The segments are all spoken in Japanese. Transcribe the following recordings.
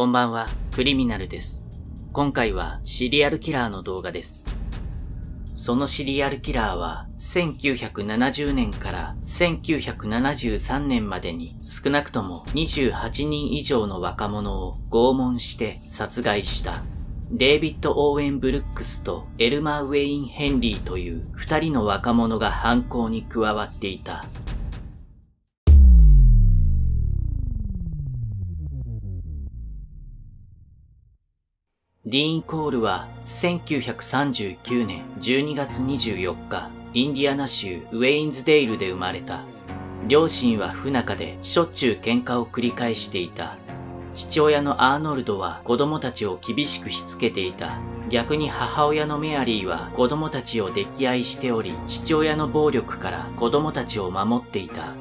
こんばんは、クリミナルです。今回はシリアルキラーの動画です。そのシリアルキラーは1970年から1973年までに少なくとも28人以上の若者を拷問して殺害したデイビッド・オーウェン・ブルックスとエルマー・ウェイン・ヘンリーという2人の若者が犯行に加わっていた。ディーン・コールは1939年12月24日、インディアナ州ウェインズデイルで生まれた。両親は不仲でしょっちゅう喧嘩を繰り返していた。父親のアーノルドは子供たちを厳しくしつけていた。逆に母親のメアリーは子供たちを溺愛しており、父親の暴力から子供たちを守っていた。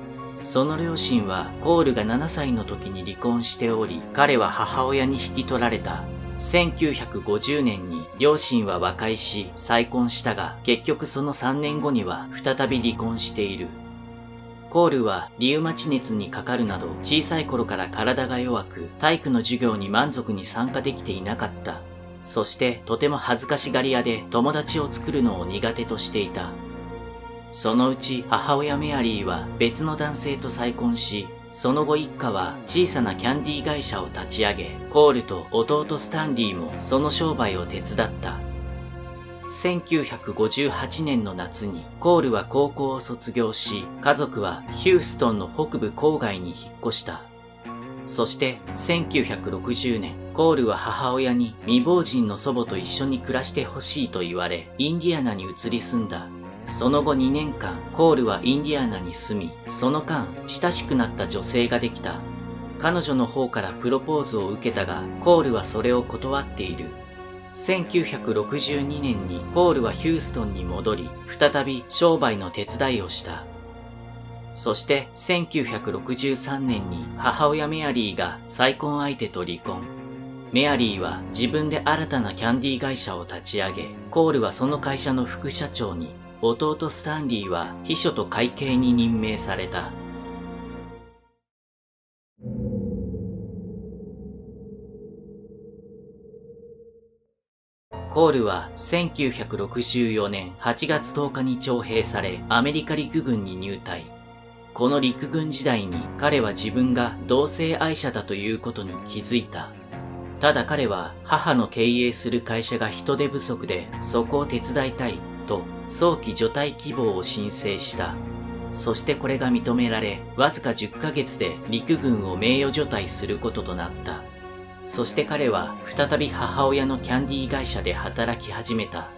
その両親はコールが7歳の時に離婚しており、彼は母親に引き取られた。1950年に両親は和解し再婚したが、結局その3年後には再び離婚している。コールはリウマチ熱にかかるなど小さい頃から体が弱く、体育の授業に満足に参加できていなかった。そしてとても恥ずかしがり屋で友達を作るのを苦手としていた。そのうち母親メアリーは別の男性と再婚し、その後一家は小さなキャンディー会社を立ち上げ、コールと弟スタンリーもその商売を手伝った。1958年の夏にコールは高校を卒業し、家族はヒューストンの北部郊外に引っ越した。そして1960年、コールは母親に未亡人の祖母と一緒に暮らしてほしいと言われ、インディアナに移り住んだ。その後2年間、コールはインディアナに住み、その間、親しくなった女性ができた。彼女の方からプロポーズを受けたが、コールはそれを断っている。1962年にコールはヒューストンに戻り、再び商売の手伝いをした。そして1963年に母親メアリーが再婚相手と離婚。メアリーは自分で新たなキャンディー会社を立ち上げ、コールはその会社の副社長に、弟スタンリーは秘書と会計に任命された。コールは1964年8月10日に徴兵され、アメリカ陸軍に入隊。この陸軍時代に彼は自分が同性愛者だということに気づいた。ただ彼は母の経営する会社が人手不足でそこを手伝いたいと早期除隊希望を申請した。そしてこれが認められ、わずか10ヶ月で陸軍を名誉除隊することとなった。そして彼は再び母親のキャンディー会社で働き始めた。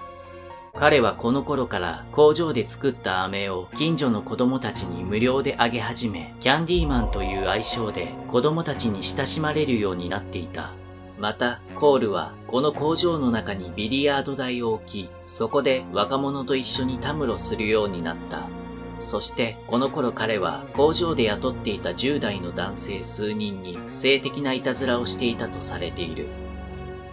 彼はこの頃から工場で作った飴を近所の子供たちに無料であげ始め、キャンディーマンという愛称で子供たちに親しまれるようになっていた。また、コールはこの工場の中にビリヤード台を置き、そこで若者と一緒にたむろするようになった。そしてこの頃彼は工場で雇っていた10代の男性数人に性的ないたずらをしていたとされている。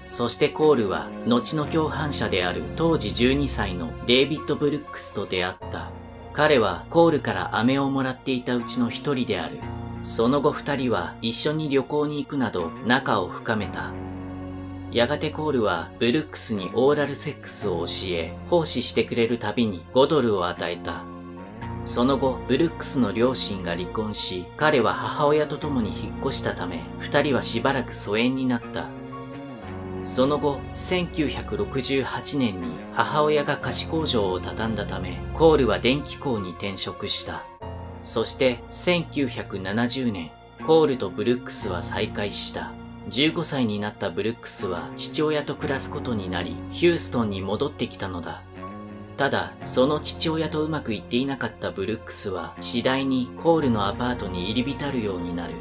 そしてコールは後の共犯者である当時12歳のデイビッド・ブルックスと出会った。彼はコールから飴をもらっていたうちの一人である。その後2人は一緒に旅行に行くなど仲を深めた。やがてコールはブルックスにオーラルセックスを教え、奉仕してくれるたびに5ドルを与えた。その後、ブルックスの両親が離婚し、彼は母親と共に引っ越したため、2人はしばらく疎遠になった。その後、1968年に母親が菓子工場を畳んだため、コールは電気工に転職した。そして1970年、コールとブルックスは再会した。15歳になったブルックスは父親と暮らすことになり、ヒューストンに戻ってきたのだ。ただ、その父親とうまくいっていなかったブルックスは次第にコールのアパートに入り浸るようになる。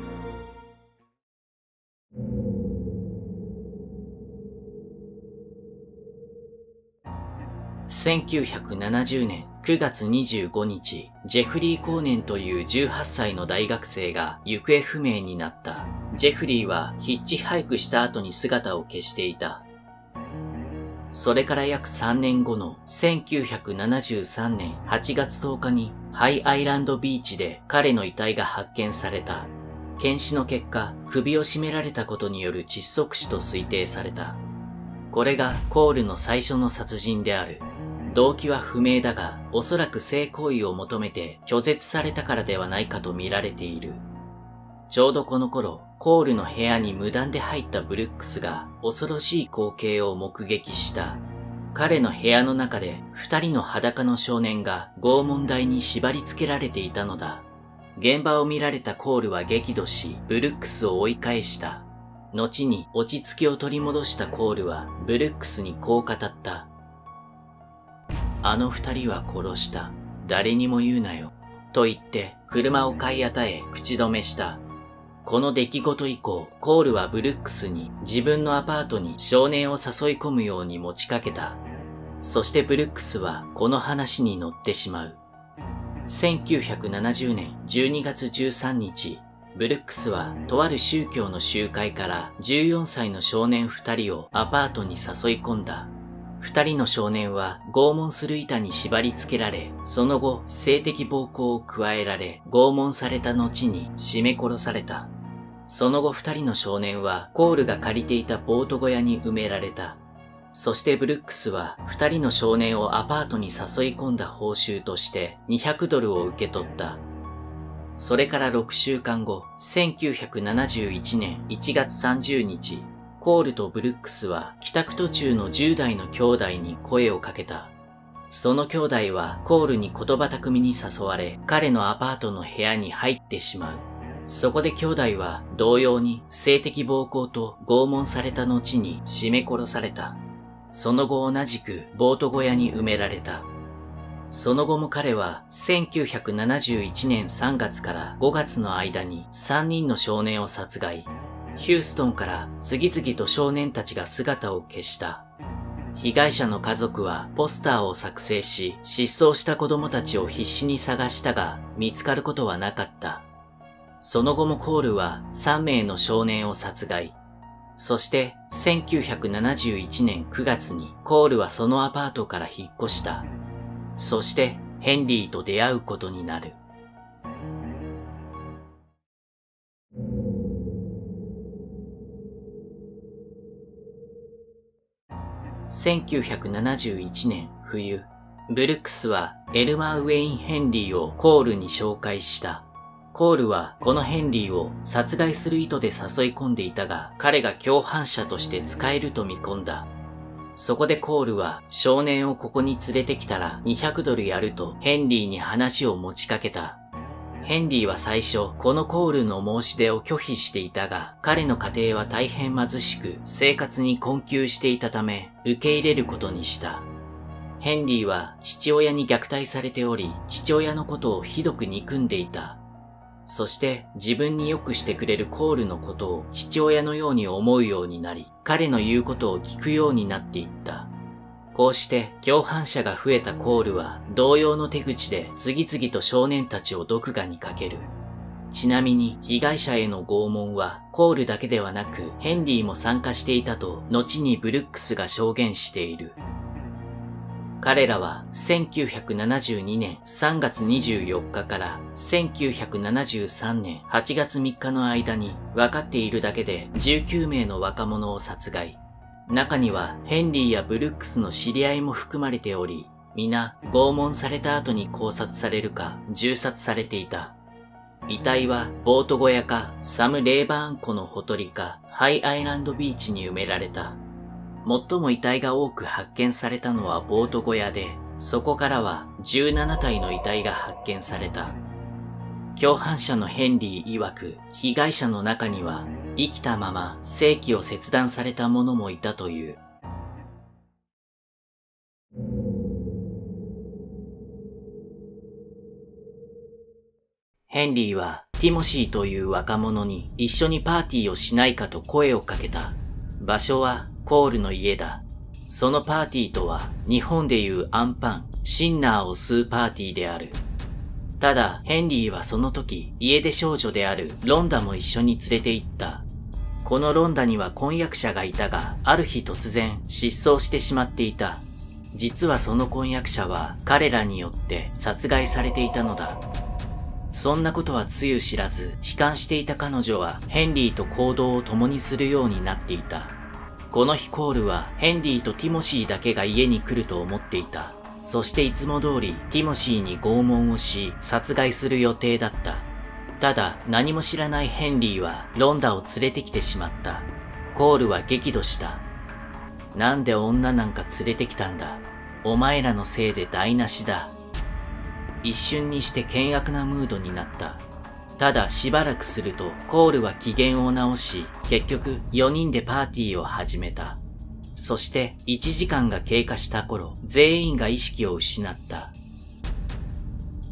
1970年9月25日、ジェフリー・コーネンという18歳の大学生が行方不明になった。ジェフリーはヒッチハイクした後に姿を消していた。それから約3年後の1973年8月10日にハイアイランドビーチで彼の遺体が発見された。検視の結果、首を絞められたことによる窒息死と推定された。これがコールの最初の殺人である。動機は不明だが、おそらく性行為を求めて拒絶されたからではないかと見られている。ちょうどこの頃、コールの部屋に無断で入ったブルックスが恐ろしい光景を目撃した。彼の部屋の中で2人の裸の少年が拷問台に縛り付けられていたのだ。現場を見られたコールは激怒し、ブルックスを追い返した。後に落ち着きを取り戻したコールはブルックスにこう語った。あの2人は殺した。誰にも言うなよ。と言って車を買い与え口止めした。この出来事以降、コールはブルックスに自分のアパートに少年を誘い込むように持ちかけた。そしてブルックスはこの話に乗ってしまう。1970年12月13日、ブルックスはとある宗教の集会から14歳の少年2人をアパートに誘い込んだ。2人の少年は拷問する板に縛り付けられ、その後性的暴行を加えられ、拷問された後に絞め殺された。その後2人の少年はコールが借りていたボート小屋に埋められた。そしてブルックスは2人の少年をアパートに誘い込んだ報酬として$200を受け取った。それから6週間後、1971年1月30日、コールとブルックスは帰宅途中の10代の兄弟に声をかけた。その兄弟はコールに言葉巧みに誘われ、彼のアパートの部屋に入ってしまう。そこで兄弟は同様に性的暴行と拷問された後に絞め殺された。その後同じくボート小屋に埋められた。その後も彼は1971年3月から5月の間に3人の少年を殺害。ヒューストンから次々と少年たちが姿を消した。被害者の家族はポスターを作成し、失踪した子供たちを必死に探したが見つかることはなかった。その後もコールは3名の少年を殺害。そして1971年9月にコールはそのアパートから引っ越した。そしてヘンリーと出会うことになる。1971年冬、ブルックスはエルマー・ウェイン・ヘンリーをコールに紹介した。コールはこのヘンリーを殺害する意図で誘い込んでいたが、彼が共犯者として使えると見込んだ。そこでコールは少年をここに連れてきたら$200やるとヘンリーに話を持ちかけた。ヘンリーは最初このコールの申し出を拒否していたが、彼の家庭は大変貧しく生活に困窮していたため受け入れることにした。ヘンリーは父親に虐待されており、父親のことをひどく憎んでいた。そして自分に良くしてくれるコールのことを父親のように思うようになり、彼の言うことを聞くようになっていった。こうして共犯者が増えたコールは同様の手口で次々と少年たちを毒牙にかける。ちなみに被害者への拷問はコールだけではなくヘンリーも参加していたと後にブルックスが証言している。彼らは1972年3月24日から1973年8月3日の間に分かっているだけで19名の若者を殺害。中にはヘンリーやブルックスの知り合いも含まれており、皆拷問された後に絞殺されるか銃殺されていた。遺体はボート小屋かサム・レーバーン湖のほとりかハイアイランドビーチに埋められた。最も遺体が多く発見されたのはボート小屋で、そこからは17体の遺体が発見された。共犯者のヘンリー曰く、被害者の中には生きたまま性器を切断された者もいたという。ヘンリーはティモシーという若者に一緒にパーティーをしないかと声をかけた。場所はコールの家だ。そのパーティーとは日本でいうアンパン、シンナーを吸うパーティーである。ただヘンリーはその時家出少女であるロンダも一緒に連れて行った。このロンダには婚約者がいたが、ある日突然失踪してしまっていた。実はその婚約者は彼らによって殺害されていたのだ。そんなことはつゆ知らず、悲観していた彼女はヘンリーと行動を共にするようになっていた。この日コールはヘンリーとティモシーだけが家に来ると思っていた。そしていつも通りティモシーに拷問をし殺害する予定だった。ただ何も知らないヘンリーはロンダを連れてきてしまった。コールは激怒した。なんで女なんか連れてきたんだ。お前らのせいで台無しだ。一瞬にして険悪なムードになった。ただしばらくするとコールは機嫌を直し、結局4人でパーティーを始めた。そして1時間が経過した頃、全員が意識を失った。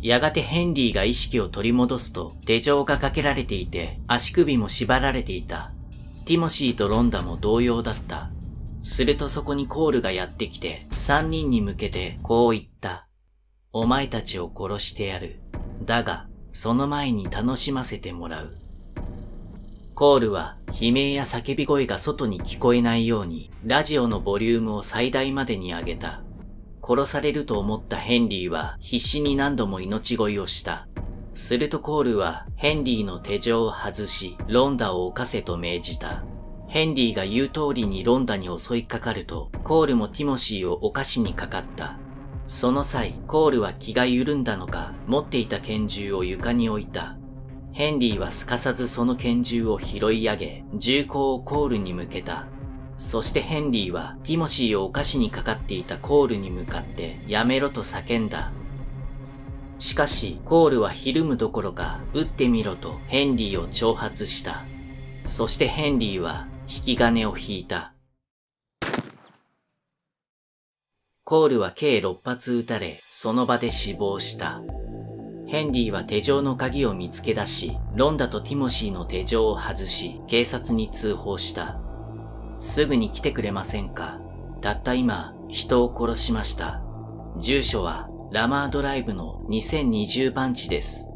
やがてヘンリーが意識を取り戻すと手錠がかけられていて足首も縛られていた。ティモシーとロンダも同様だった。するとそこにコールがやってきて3人に向けてこう言った。お前たちを殺してやる。だが、その前に楽しませてもらう。コールは悲鳴や叫び声が外に聞こえないようにラジオのボリュームを最大までに上げた。殺されると思ったヘンリーは必死に何度も命乞いをした。するとコールはヘンリーの手錠を外しロンダを犯せと命じた。ヘンリーが言う通りにロンダに襲いかかるとコールもティモシーを犯しにかかった。その際、コールは気が緩んだのか持っていた拳銃を床に置いた。ヘンリーはすかさずその拳銃を拾い上げ、銃口をコールに向けた。そしてヘンリーはティモシーを犯しにかかっていたコールに向かってやめろと叫んだ。しかしコールはひるむどころか撃ってみろとヘンリーを挑発した。そしてヘンリーは引き金を引いた。コールは計6発撃たれ、その場で死亡した。ヘンリーは手錠の鍵を見つけ出し、ロンダとティモシーの手錠を外し、警察に通報した。すぐに来てくれませんか。たった今、人を殺しました。住所はラマードライブの2020番地です。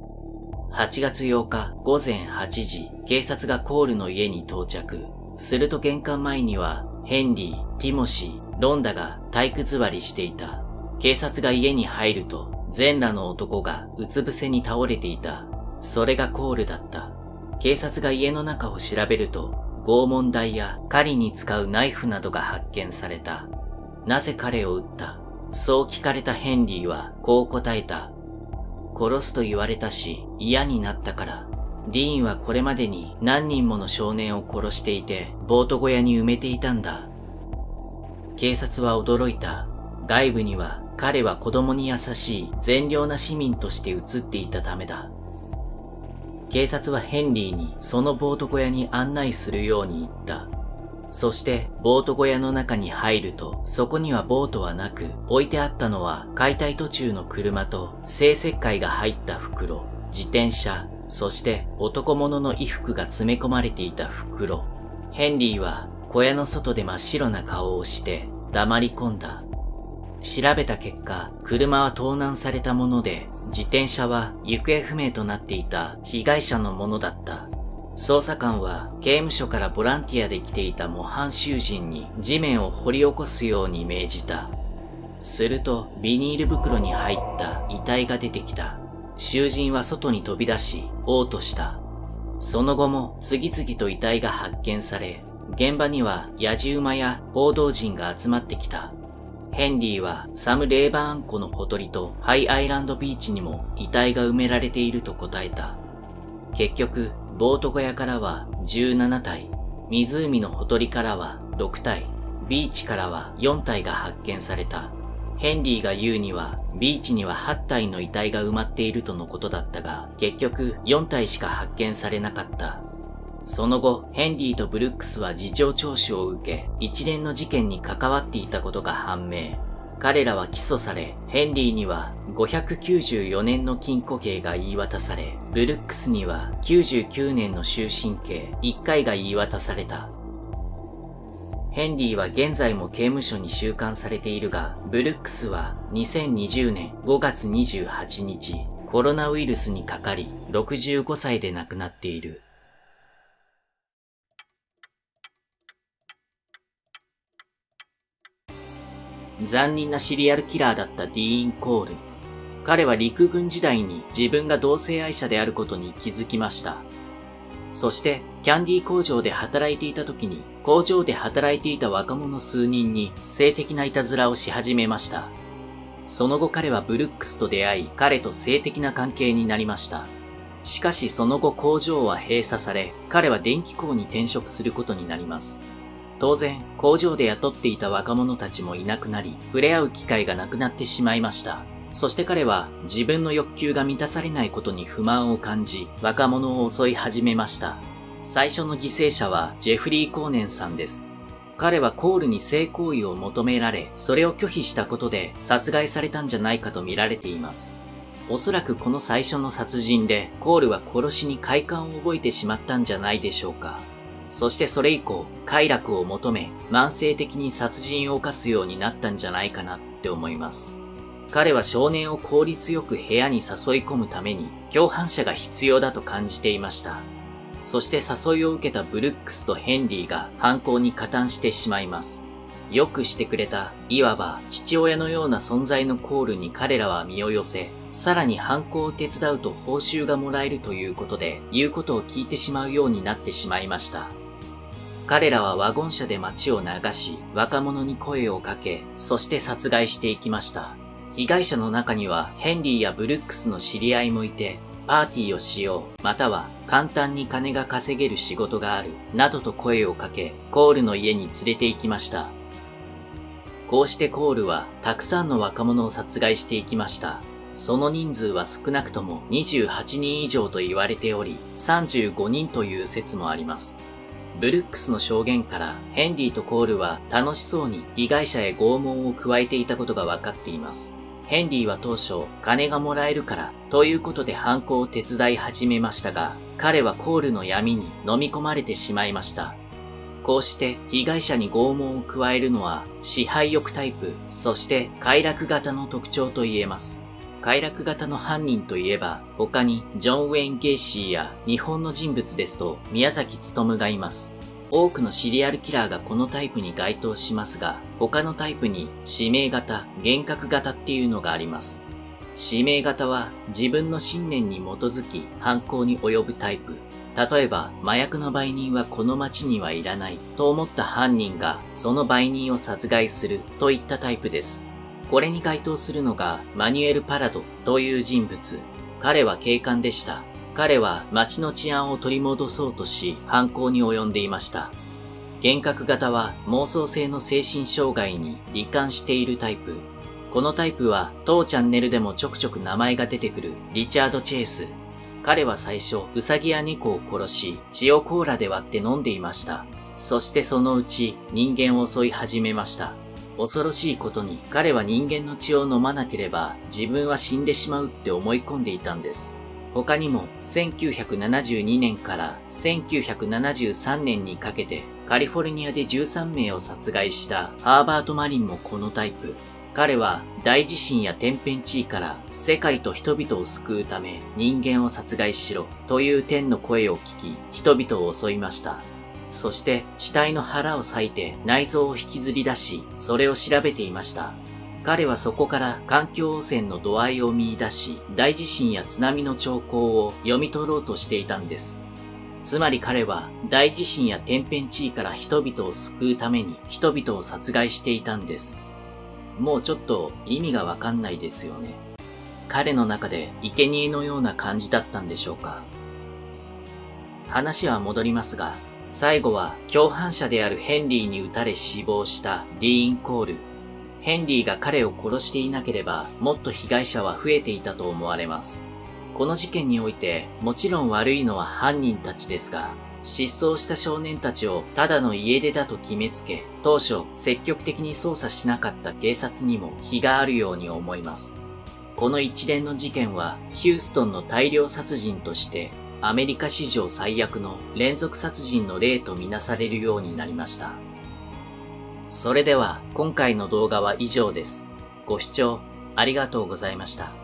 8月8日午前8時、警察がコールの家に到着。すると玄関前には、ヘンリー、ティモシー、ロンダが体育座りしていた。警察が家に入ると、全裸の男がうつ伏せに倒れていた。それがコールだった。警察が家の中を調べると、拷問台や狩りに使うナイフなどが発見された。なぜ彼を撃った？そう聞かれたヘンリーはこう答えた。殺すと言われたし嫌になったから。ディーンはこれまでに何人もの少年を殺していて、ボート小屋に埋めていたんだ。警察は驚いた。外部には彼は子供に優しい善良な市民として映っていたためだ。警察はヘンリーにそのボート小屋に案内するように言った。そしてボート小屋の中に入ると、そこにはボートはなく、置いてあったのは解体途中の車と生石灰が入った袋、自転車、そして男物の衣服が詰め込まれていた袋。ヘンリーは小屋の外で真っ白な顔をして黙り込んだ。調べた結果、車は盗難されたもので、自転車は行方不明となっていた被害者のものだった。捜査官は刑務所からボランティアで来ていた模範囚人に地面を掘り起こすように命じた。するとビニール袋に入った遺体が出てきた。囚人は外に飛び出し、嘔吐した。その後も次々と遺体が発見され、現場には野じ馬や報道陣が集まってきた。ヘンリーはサム・レーバーン湖のほとりとハイアイランドビーチにも遺体が埋められていると答えた。結局、ボート小屋からは17体、湖のほとりからは6体、ビーチからは4体が発見された。ヘンリーが言うには、ビーチには8体の遺体が埋まっているとのことだったが、結局4体しか発見されなかった。その後、ヘンリーとブルックスは事情聴取を受け、一連の事件に関わっていたことが判明。彼らは起訴され、ヘンリーには594年の禁錮刑が言い渡され、ブルックスには99年の終身刑1回が言い渡された。ヘンリーは現在も刑務所に収監されているが、ブルックスは2020年5月28日、コロナウイルスにかかり、65歳で亡くなっている。残忍なシリアルキラーだったディーン・コール。彼は陸軍時代に自分が同性愛者であることに気づきました。そして、キャンディー工場で働いていた時に、工場で働いていた若者数人に性的ないたずらをし始めました。その後彼はブルックスと出会い、彼と性的な関係になりました。しかしその後工場は閉鎖され、彼は電気工に転職することになります。当然、工場で雇っていた若者たちもいなくなり、触れ合う機会がなくなってしまいました。そして彼は自分の欲求が満たされないことに不満を感じ、若者を襲い始めました。最初の犠牲者はジェフリー・コーネンさんです。彼はコールに性行為を求められ、それを拒否したことで殺害されたんじゃないかと見られています。おそらくこの最初の殺人で、コールは殺しに快感を覚えてしまったんじゃないでしょうか。そしてそれ以降、快楽を求め、慢性的に殺人を犯すようになったんじゃないかなって思います。彼は少年を効率よく部屋に誘い込むために、共犯者が必要だと感じていました。そして誘いを受けたブルックスとヘンリーが犯行に加担してしまいます。よくしてくれた、いわば父親のような存在のコールに彼らは身を寄せ、さらに犯行を手伝うと報酬がもらえるということで、言うことを聞いてしまうようになってしまいました。彼らはワゴン車で街を流し、若者に声をかけ、そして殺害していきました。被害者の中にはヘンリーやブルックスの知り合いもいて、パーティーをしよう、または簡単に金が稼げる仕事がある、などと声をかけ、コールの家に連れて行きました。こうしてコールはたくさんの若者を殺害していきました。その人数は少なくとも28人以上と言われており、35人という説もあります。ブルックスの証言からヘンリーとコールは楽しそうに被害者へ拷問を加えていたことが分かっています。ヘンリーは当初、金がもらえるからということで犯行を手伝い始めましたが、彼はコールの闇に飲み込まれてしまいました。こうして被害者に拷問を加えるのは支配欲タイプ、そして快楽型の特徴と言えます。快楽型の犯人といえば、他にジョン・ウェイン・ゲイシーや日本の人物ですと宮崎勉がいます。多くのシリアルキラーがこのタイプに該当しますが、他のタイプに指名型、幻覚型っていうのがあります。指名型は自分の信念に基づき犯行に及ぶタイプ。例えば、麻薬の売人はこの町にはいらないと思った犯人がその売人を殺害するといったタイプです。これに該当するのがマニュエル・パラドという人物。彼は警官でした。彼は街の治安を取り戻そうとし犯行に及んでいました。幻覚型は妄想性の精神障害に罹患しているタイプ。このタイプは当チャンネルでもちょくちょく名前が出てくるリチャード・チェイス。彼は最初ウサギや猫を殺し血をコーラで割って飲んでいました。そしてそのうち人間を襲い始めました。恐ろしいことに彼は人間の血を飲まなければ自分は死んでしまうって思い込んでいたんです。他にも1972年から1973年にかけてカリフォルニアで13名を殺害したハーバート・マリンもこのタイプ。彼は大地震や天変地異から世界と人々を救うため人間を殺害しろという天の声を聞き人々を襲いました。そして死体の腹を裂いて内臓を引きずり出しそれを調べていました。彼はそこから環境汚染の度合いを見出し、大地震や津波の兆候を読み取ろうとしていたんです。つまり彼は大地震や天変地異から人々を救うために人々を殺害していたんです。もうちょっと意味がわかんないですよね。彼の中で生贄のような感じだったんでしょうか。話は戻りますが、最後は共犯者であるヘンリーに撃たれ死亡したディーン・コール。ヘンリーが彼を殺していなければ、もっと被害者は増えていたと思われます。この事件において、もちろん悪いのは犯人たちですが、失踪した少年たちをただの家出だと決めつけ、当初積極的に捜査しなかった警察にも非があるように思います。この一連の事件は、ヒューストンの大量殺人として、アメリカ史上最悪の連続殺人の例とみなされるようになりました。それでは今回の動画は以上です。ご視聴ありがとうございました。